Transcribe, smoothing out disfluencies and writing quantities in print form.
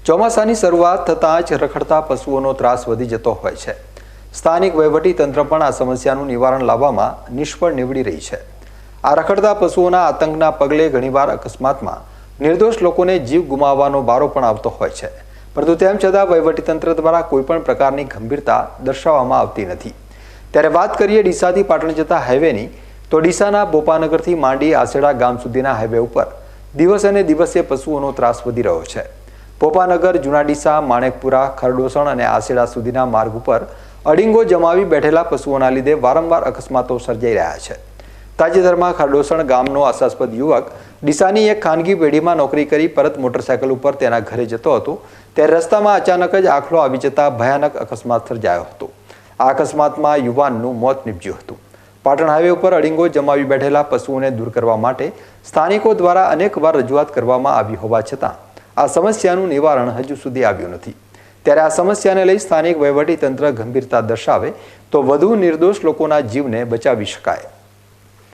ચોમાસાની શરૂઆત થતાં જ રખડતા પશુઓનો ત્રાસ વધી જતો હોય છે. સ્થાનિક વહીવટી તંત્ર પણ આ સમસ્યાનું નિવારણ લાવવામાં નિષ્ફળ નીવડી રહી છે. આ રખડતા પશુઓના આતંકના પગલે ઘણીવાર અકસ્માતમાં નિર્દોષ લોકોને જીવ ગુમાવવાનો વારો પણ આવતો હોય છે. પરંતુ તેમ છતાં વહીવટી તંત્ર દ્વારા કોઈપણ પ્રકારની ગંભીરતા દર્શાવવામાં આવતી નથી. ત્યારે વાત કરીએ ડીસાથી પાટણ જતા હાઈવેની, તો ડીસાના બોપાનગરથી માંડી આસેડા ગામ સુધીના હાઈવે ઉપર દિવસે ને દિવસે પશુઓનો ત્રાસ વધી રહ્યો છે. બોપાનગર, જૂના ડીસા, માણેકપુરા, ખરડોસણ અને આસેડા સુધીના માર્ગ ઉપર અડીંગો જમાવી બેઠેલા પશુઓના લીધે વારંવાર અકસ્માતો સર્જાઈ રહ્યા છે. તાજેતરમાં ખરડોસણ ગામનો આશાસ્પદ યુવક ડીસાની એક ખાનગી પેઢીમાં નોકરી કરી પરત મોટરસાયકલ ઉપર તેના ઘરે જતો હતો ત્યારે રસ્તામાં અચાનક જ આખલો આવી જતા ભયાનક અકસ્માત સર્જાયો હતો. આ અકસ્માતમાં યુવાનનું મોત નીપજ્યું હતું. પાટણ હાઈવે ઉપર અડીંગો જમાવી બેઠેલા પશુઓને દૂર કરવા માટે સ્થાનિકો દ્વારા અનેકવાર રજૂઆત કરવામાં આવી હોવા છતાં આ સમસ્યાનું નિવારણ હજુ સુધી આવ્યું નથી. ત્યારે આ સમસ્યાને લઈ સ્થાનિક વહીવટી તંત્ર ગંભીરતા દર્શાવે તો વધુ નિર્દોષ લોકોના જીવને બચાવી શકાય.